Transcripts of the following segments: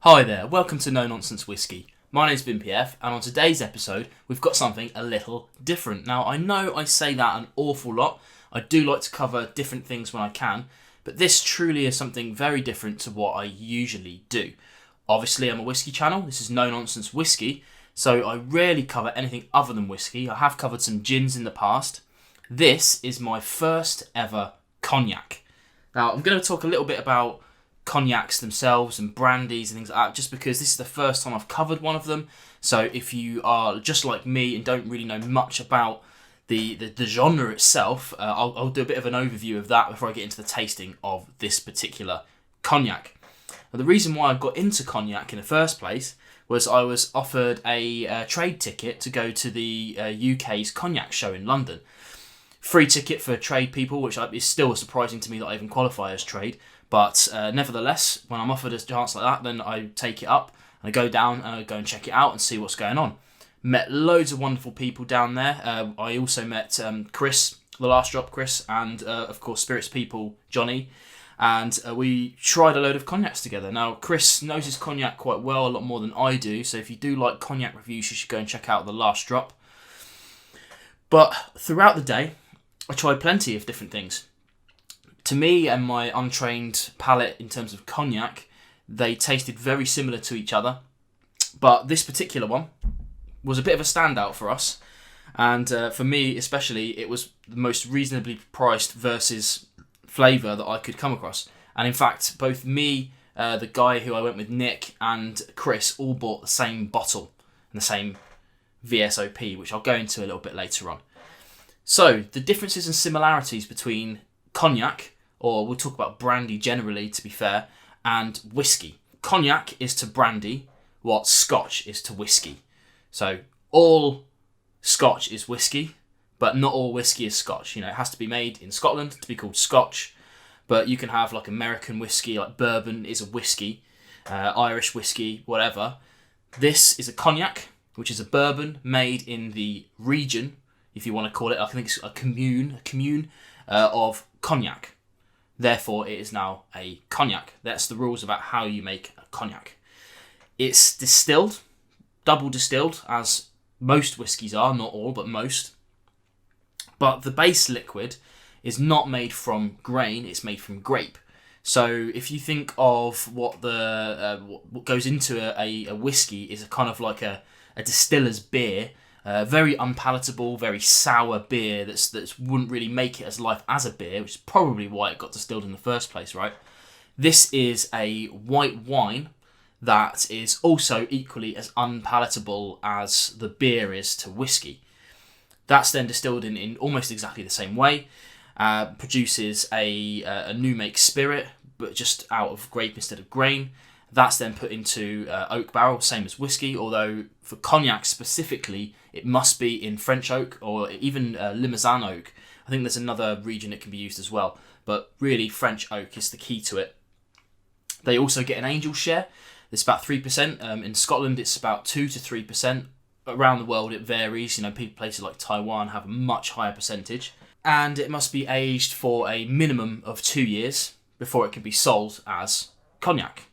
Hi there, welcome to Nonsense Whisky. My name's BinPF, and on today's episode, we've got something a little different. Now, I know I say that an awful lot. I do like to cover different things when I can, but this truly is something very different to what I usually do. Obviously, I'm a whiskey channel. This is Nonsense Whisky, so I rarely cover anything other than whiskey. I have covered some gins in the past. This is my first ever cognac. Now, I'm going to talk a little bit about cognacs themselves and brandies and things like that, just because this is the first time I've covered one of them. So if you are just like me and don't really know much about the genre itself, I'll do a bit of an overview of that before I get into the tasting of this particular cognac. Now, the reason why I got into cognac in the first place was I was offered a trade ticket to go to the UK's cognac show in London. Free ticket for trade people, which is still surprising to me that I even qualify as trade. But nevertheless, when I'm offered a chance like that, then I take it up and I go down and I go and check it out and see what's going on. Met loads of wonderful people down there. I also met Chris, the last drop Chris, and of course Spirits People, Johnny. And we tried a load of cognacs together. Now, Chris knows his cognac quite well, a lot more than I do. So if you do like cognac reviews, you should go and check out the last drop. But throughout the day, I tried plenty of different things. To me and my untrained palate in terms of cognac, they tasted very similar to each other. But this particular one was a bit of a standout for us. And for me especially, it was the most reasonably priced versus flavour that I could come across. And in fact, both me, the guy who I went with, Nick, and Chris all bought the same bottle and the same VSOP, which I'll go into a little bit later on. So, the differences and similarities between cognac, or we'll talk about brandy generally to be fair, and whiskey. Cognac is to brandy what Scotch is to whiskey. So all Scotch is whiskey, but not all whiskey is Scotch. You know, it has to be made in Scotland to be called Scotch, but you can have like American whiskey, like bourbon is a whiskey, Irish whiskey, whatever. This is a cognac, which is a bourbon made in the region, if you want to call it, I think it's a commune of cognac. Therefore, it is now a cognac. That's the rules about how you make a cognac. It's distilled, double distilled, as most whiskies are, not all, but most. But the base liquid is not made from grain, it's made from grape. So if you think of what what goes into a whiskey is a kind of like a distiller's beer, very unpalatable, very sour beer that wouldn't really make it as life as a beer, which is probably why it got distilled in the first place, right? This is a white wine that is also equally as unpalatable as the beer is to whiskey. That's then distilled in almost exactly the same way, produces a new make spirit, but just out of grape instead of grain. That's then put into oak barrel, same as whiskey, although for cognac specifically, it must be in French oak or even Limousin oak. I think there's another region it can be used as well, but really French oak is the key to it. They also get an angel share. It's about 3%. In Scotland, it's about 2 to 3%. Around the world, it varies. You know, places like Taiwan have a much higher percentage. And it must be aged for a minimum of 2 years before it can be sold as cognac.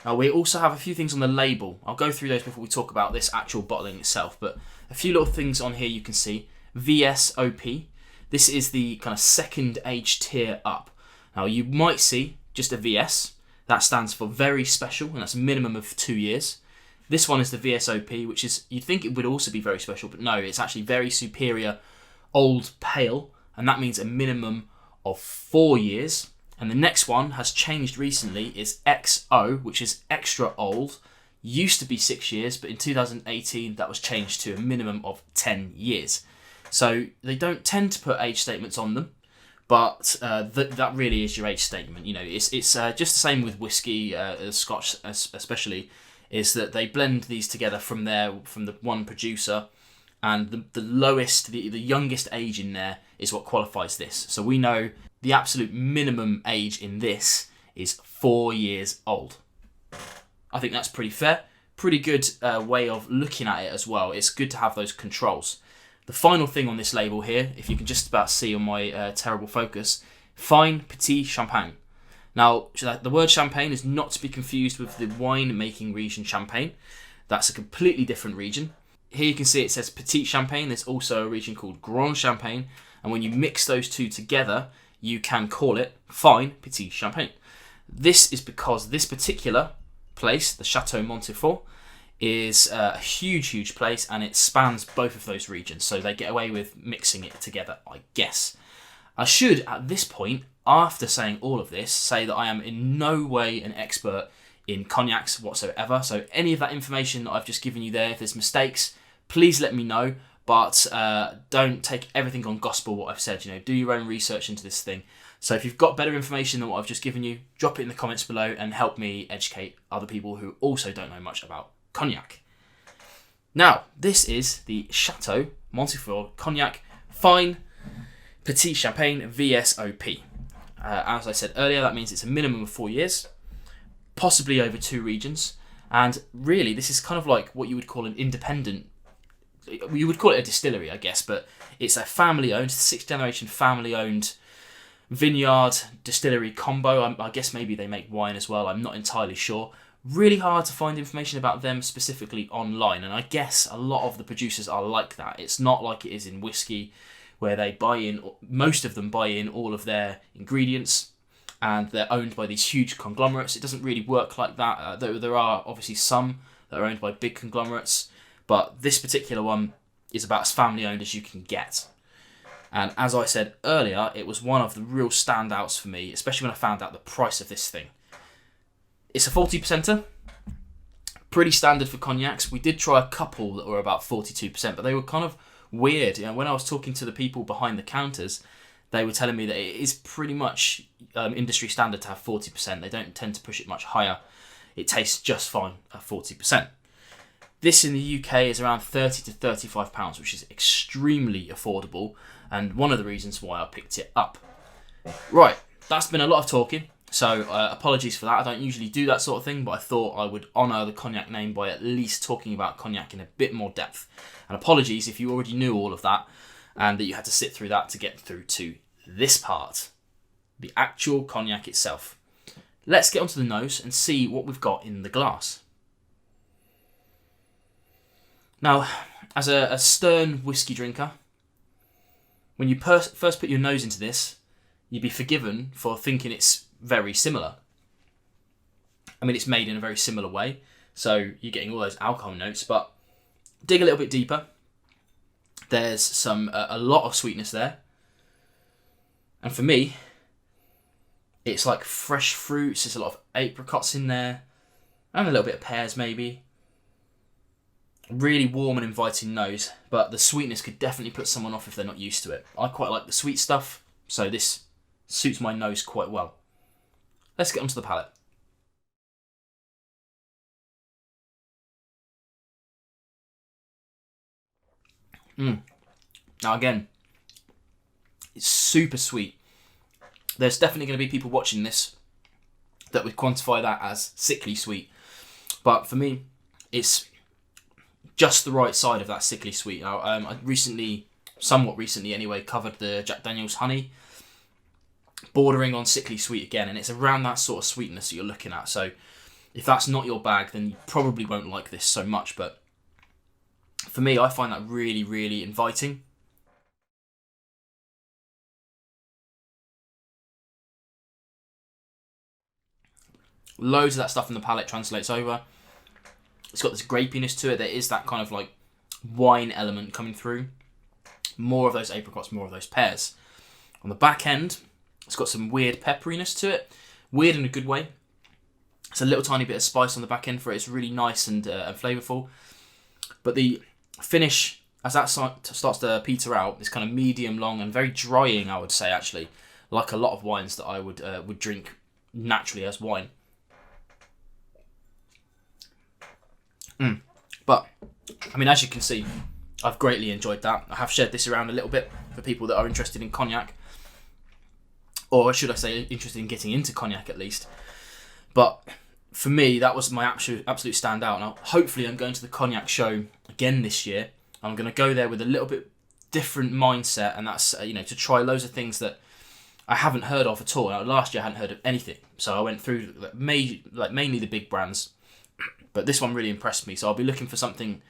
Now, we also have a few things on the label. I'll go through those before we talk about this actual bottling itself, but a few little things on here you can see. VSOP. This is the kind of second age tier up. Now, you might see just a VS. That stands for very special, and that's a minimum of 2 years. This one is the VSOP, which is, you'd think it would also be very special, but no, it's actually very superior old pale, and that means a minimum of 4 years. And the next one has changed recently, is XO, which is extra old. Used to be 6 years, but in 2018 that was changed to a minimum of 10 years. So they don't tend to put age statements on them, but that really is your age statement. You know, it's just the same with whiskey, Scotch especially, is that they blend these together from the one producer, and the lowest, the youngest age in there is what qualifies this. So we know the absolute minimum age in this is 4 years old. I think that's pretty fair. Pretty good way of looking at it as well. It's good to have those controls. The final thing on this label here, if you can just about see on my terrible focus, Fine Petit Champagne. Now, the word champagne is not to be confused with the wine-making region Champagne. That's a completely different region. Here you can see it says Petit Champagne. There's also a region called Grand Champagne. And when you mix those two together, you can call it fine Petit Champagne. This is because this particular place, the Chateau Montifaud, is a huge, huge place, and it spans both of those regions. So they get away with mixing it together, I guess. I should, at this point, after saying all of this, say that I am in no way an expert in cognacs whatsoever. So any of that information that I've just given you there, if there's mistakes, please let me know. But don't take everything on gospel what I've said. Do your own research into this thing. So if you've got better information than what I've just given you, drop it in the comments below and help me educate other people who also don't know much about cognac. Now, this is the Chateau Montifaud Cognac Fine Petit Champagne VSOP. As I said earlier, that means it's a minimum of 4 years, possibly over 2 regions, and really this is kind of like what you would call an independent, you would call it a distillery, I guess, but it's a family-owned, 6th generation family-owned vineyard distillery combo. I guess maybe they make wine as well, I'm not entirely sure. Really hard to find information about them specifically online, and I guess a lot of the producers are like that. It's not like it is in whiskey, where they buy in, most of them buy in all of their ingredients, and they're owned by these huge conglomerates. It doesn't really work like that. There are obviously some that are owned by big conglomerates, but this particular one is about as family owned as you can get. And as I said earlier, it was one of the real standouts for me, especially when I found out the price of this thing. It's a 40%er, pretty standard for cognacs. We did try a couple that were about 42%, but they were kind of weird. When I was talking to the people behind the counters, they were telling me that it is pretty much industry standard to have 40%. They don't tend to push it much higher. It tastes just fine at 40%. This in the UK is around £30 to £35, which is extremely affordable, and one of the reasons why I picked it up. Right, that's been a lot of talking, so apologies for that. I don't usually do that sort of thing, but I thought I would honour the cognac name by at least talking about cognac in a bit more depth. And apologies if you already knew all of that and that you had to sit through that to get through to this part, the actual cognac itself. Let's get onto the nose and see what we've got in the glass. Now, as a stern whiskey drinker, when you first put your nose into this, you'd be forgiven for thinking it's very similar. I mean, it's made in a very similar way, so you're getting all those alcohol notes, but dig a little bit deeper. There's a lot of sweetness there. And for me, it's like fresh fruits. There's a lot of apricots in there. And a little bit of pears maybe. Really warm and inviting nose. But the sweetness could definitely put someone off if they're not used to it. I quite like the sweet stuff, so this suits my nose quite well. Let's get onto the palate. Now again, it's super sweet. There's definitely going to be people watching this that would quantify that as sickly sweet. But for me, it's just the right side of that sickly sweet. Now, I somewhat recently anyway, covered the Jack Daniel's Honey, bordering on sickly sweet again, and it's around that sort of sweetness that you're looking at. So if that's not your bag, then you probably won't like this so much, but for me, I find that really, really inviting. Loads of that stuff in the palate translates over. It's got this grapiness to it. There is that kind of like wine element coming through. More of those apricots, more of those pears. On the back end, it's got some weird pepperiness to it. Weird in a good way. It's a little tiny bit of spice on the back end for it. It's really nice and flavourful. But the finish, as that starts to peter out, is kind of medium long and very drying, I would say, actually. Like a lot of wines that I would drink naturally as wine. But, I mean, as you can see, I've greatly enjoyed that. I have shared this around a little bit for people that are interested in cognac. Or should I say, interested in getting into cognac at least. But for me, that was my absolute standout. Now, hopefully I'm going to the cognac show again this year. I'm going to go there with a little bit different mindset, and that's, to try loads of things that I haven't heard of at all. Now, last year I hadn't heard of anything, so I went through mainly the big brands, but this one really impressed me. So I'll be looking for something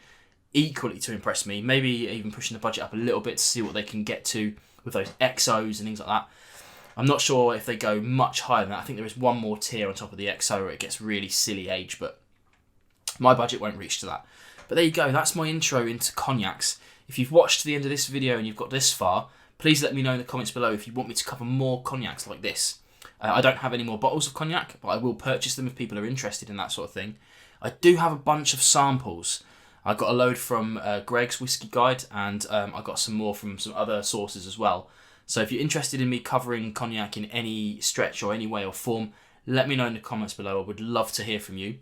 equally to impress me, maybe even pushing the budget up a little bit to see what they can get to with those XOs and things like that. I'm not sure if they go much higher than that. I think there is one more tier on top of the XO where it gets really silly age, but my budget won't reach to that. But there you go, that's my intro into cognacs. If you've watched to the end of this video and you've got this far, please let me know in the comments below if you want me to cover more cognacs like this. I don't have any more bottles of cognac, but I will purchase them if people are interested in that sort of thing. I do have a bunch of samples. I got a load from Greg's Whiskey Guide, and I got some more from some other sources as well. So if you're interested in me covering cognac in any stretch or any way or form, let me know in the comments below. I would love to hear from you.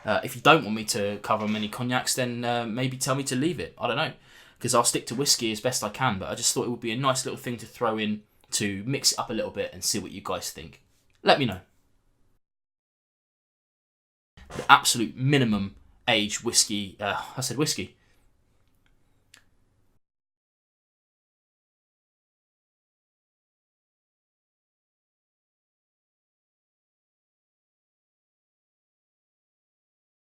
If you don't want me to cover many cognacs, then maybe tell me to leave it. I don't know, because I'll stick to whiskey as best I can, but I just thought it would be a nice little thing to throw in to mix it up a little bit and see what you guys think. Let me know. The absolute minimum age whiskey, I said whiskey,